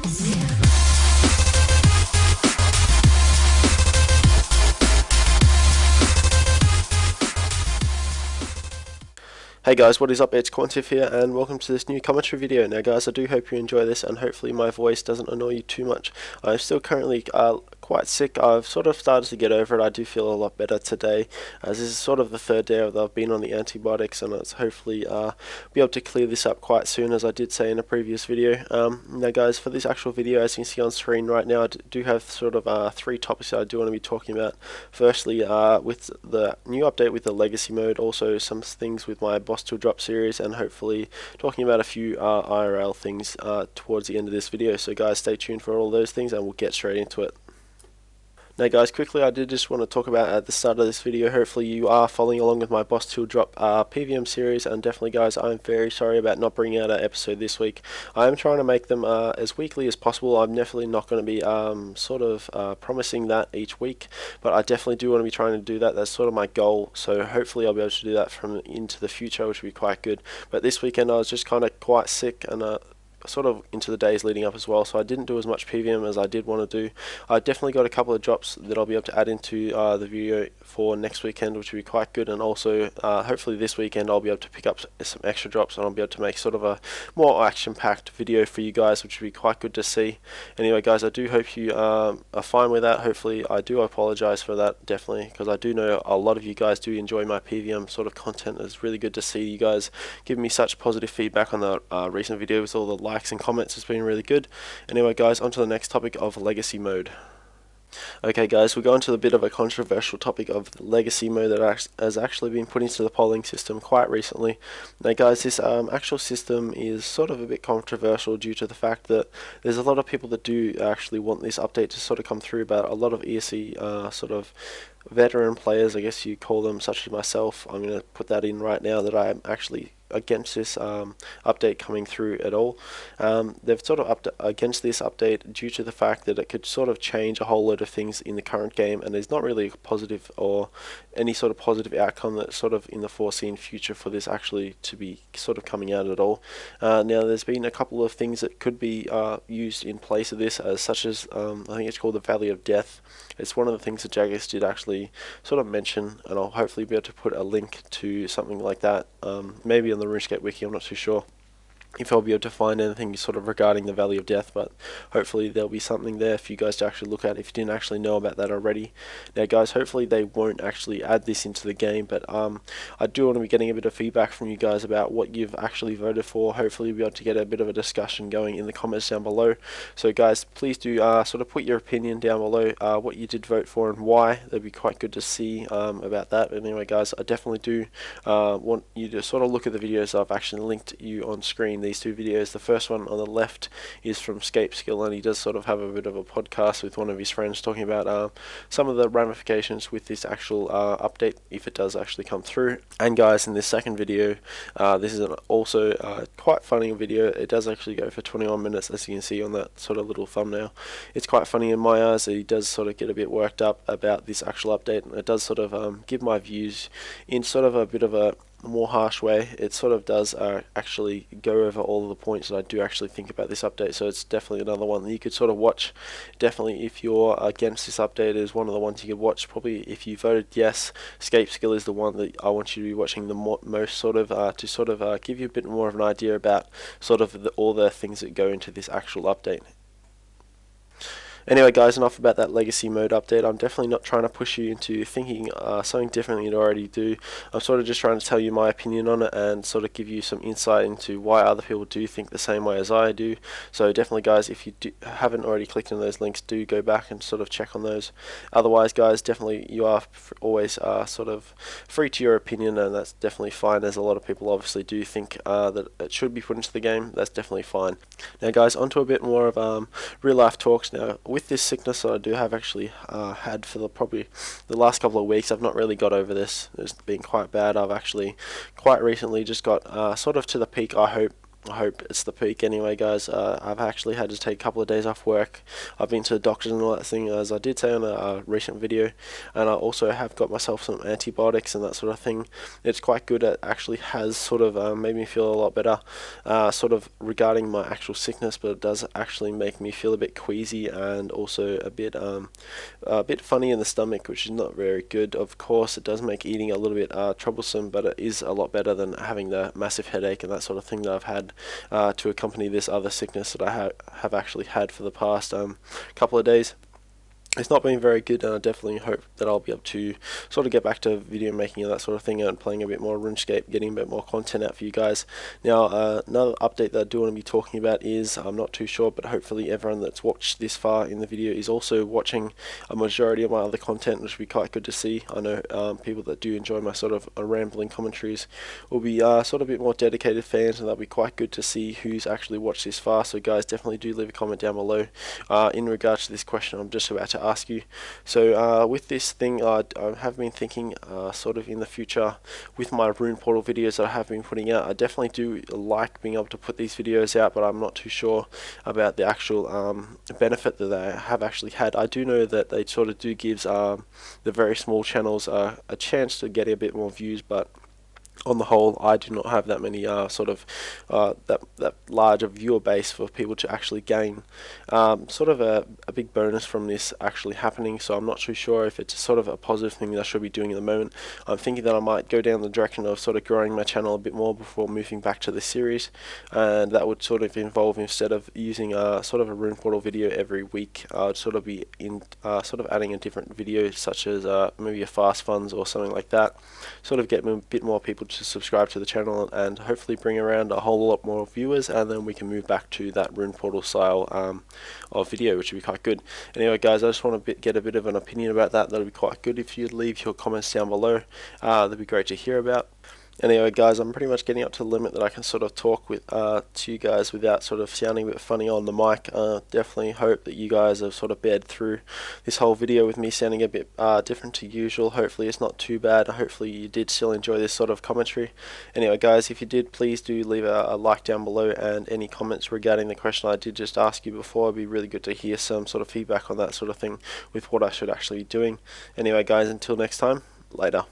Hey guys, what is up? It's Quantive here and welcome to this new commentary video. Now guys, I do hope you enjoy this and hopefully my voice doesn't annoy you too much. I'm still currently quite sick. I've sort of started to get over it. I do feel a lot better today, as this is sort of the third day that I've been on the antibiotics, and it's hopefully be able to clear this up quite soon, as I did say in a previous video. Now guys, for this actual video, as you can see on screen right now, I do have sort of three topics that I do want to be talking about. Firstly, with the new update with the legacy mode, also some things with my boss to drop series, and hopefully talking about a few IRL things towards the end of this video. So guys, stay tuned for all those things and we'll get straight into it. Now guys, quickly I did just want to talk about at the start of this video, hopefully you are following along with my Boss Tool Drop PVM series, and definitely guys, I'm very sorry about not bringing out an episode this week. I am trying to make them as weekly as possible. I'm definitely not going to be promising that each week, but I definitely do want to be trying to do that. That's sort of my goal, so hopefully I'll be able to do that from into the future, which will be quite good. But this weekend I was just kind of quite sick, and sort of into the days leading up as well, so I didn't do as much PVM as I did want to do. I definitely got a couple of drops that I'll be able to add into the video for next weekend, which will be quite good, and also hopefully this weekend I'll be able to pick up some extra drops and I'll be able to make sort of a more action-packed video for you guys, which will be quite good to see. Anyway guys, I do hope you are fine with that. Hopefully, I do apologize for that, definitely, because I do know a lot of you guys do enjoy my PVM sort of content. It's really good to see you guys giving me such positive feedback on the recent video with all the likes and comments. Has been really good. Anyway guys, on to the next topic of legacy mode. Okay guys, we're going to a bit of a controversial topic of the legacy mode that has actually been put into the polling system quite recently. Now guys, this actual system is sort of a bit controversial due to the fact that there's a lot of people that do actually want this update to sort of come through, but a lot of ESE sort of veteran players, I guess you call them, such as myself, I'm going to put that in right now, that I'm actually against this update coming through at all. They've sort of against this update due to the fact that it could sort of change a whole load of things in the current game, and there's not really a positive or any sort of positive outcome that's sort of in the foreseen future for this actually to be sort of coming out at all. Now there's been a couple of things that could be used in place of this, such as I think it's called the Valley of Death. It's one of the things that JaGeX did actually sort of mention, and I'll hopefully be able to put a link to something like that, maybe on the Runescape wiki, I'm not too sure if I'll be able to find anything sort of regarding the Valley of Death, but hopefully there'll be something there for you guys to actually look at if you didn't actually know about that already. Now guys, hopefully they won't actually add this into the game, but I do want to be getting a bit of feedback from you guys about what you've actually voted for. Hopefully we'll be able to get a bit of a discussion going in the comments down below. So guys, please do sort of put your opinion down below, what you did vote for and why. That'd be quite good to see about that. But anyway guys, I definitely do want you to sort of look at the videos I've actually linked you on screen. These two videos. The first one on the left is from JaGeX, and he does sort of have a bit of a podcast with one of his friends talking about some of the ramifications with this actual update if it does actually come through. And guys, in this second video, this is also quite funny video. It does actually go for 21 minutes, as you can see on that sort of little thumbnail. It's quite funny in my eyes. He does sort of get a bit worked up about this actual update, and it does sort of give my views in sort of a bit of a more harsh way. It sort of does actually go over all of the points that I do actually think about this update, so it's definitely another one that you could sort of watch. Definitely, if you're against this update, is one of the ones you could watch. Probably if you voted yes, JaGeX is the one that I want you to be watching the most, sort of to sort of give you a bit more of an idea about sort of all the things that go into this actual update. Anyway guys, enough about that legacy mode update. I'm definitely not trying to push you into thinking something different than you'd already do. I'm sort of just trying to tell you my opinion on it and sort of give you some insight into why other people do think the same way as I do. So definitely guys, if you haven't already clicked on those links, do go back and sort of check on those. Otherwise guys, definitely you are always sort of free to your opinion, and that's definitely fine, as a lot of people obviously do think that it should be put into the game. That's definitely fine. Now guys, onto a bit more of real life talks now. With this sickness that I do have actually had for probably the last couple of weeks, I've not really got over this. It's been quite bad. I've actually quite recently just got sort of to the peak, I hope, I hope it's the peak anyway, guys. I've actually had to take a couple of days off work. I've been to the doctors and all that thing, as I did say on a recent video, and I also have got myself some antibiotics and that sort of thing. It's quite good. It actually has sort of made me feel a lot better, sort of regarding my actual sickness, but it does actually make me feel a bit queasy and also a bit funny in the stomach, which is not very good. Of course, it does make eating a little bit troublesome, but it is a lot better than having the massive headache and that sort of thing that I've had to accompany this other sickness that I have actually had for the past couple of days. It's not been very good, and I definitely hope that I'll be able to sort of get back to video making and that sort of thing, and playing a bit more Runescape, getting a bit more content out for you guys. Now, another update that I do want to be talking about is, I'm not too sure, but hopefully everyone that's watched this far in the video is also watching a majority of my other content, which will be quite good to see. I know people that do enjoy my sort of rambling commentaries will be sort of a bit more dedicated fans, and that'll be quite good to see who's actually watched this far. So guys, definitely do leave a comment down below in regards to this question I'm just about to ask you. So with this thing, I have been thinking sort of in the future with my Rune Portal videos that I have been putting out. I definitely do like being able to put these videos out, but I'm not too sure about the actual benefit that they have actually had. I do know that they sort of do gives the very small channels a chance to get a bit more views, but on the whole, I do not have that many sort of that large a viewer base for people to actually gain sort of a big bonus from this actually happening. So I'm not too sure if it's sort of a positive thing that I should be doing at the moment. I'm thinking that I might go down the direction of sort of growing my channel a bit more before moving back to this series, and that would sort of involve, instead of using sort of a Rune Portal video every week, I'd sort of be in sort of adding a different video, such as maybe a fast funds or something like that. Sort of get a bit more people to subscribe to the channel, and hopefully bring around a whole lot more viewers, and then we can move back to that Rune Portal style of video, which would be quite good. Anyway guys, I just want to get a bit of an opinion about that. That'll be quite good if you'd leave your comments down below. That'd be great to hear about. Anyway guys, I'm pretty much getting up to the limit that I can sort of talk with to you guys without sort of sounding a bit funny on the mic. Definitely hope that you guys have sort of bared through this whole video with me sounding a bit different to usual. Hopefully it's not too bad. Hopefully you did still enjoy this sort of commentary. Anyway guys, if you did, please do leave a like down below, and any comments regarding the question I did just ask you before. It'd be really good to hear some sort of feedback on that sort of thing with what I should actually be doing. Anyway guys, until next time, later.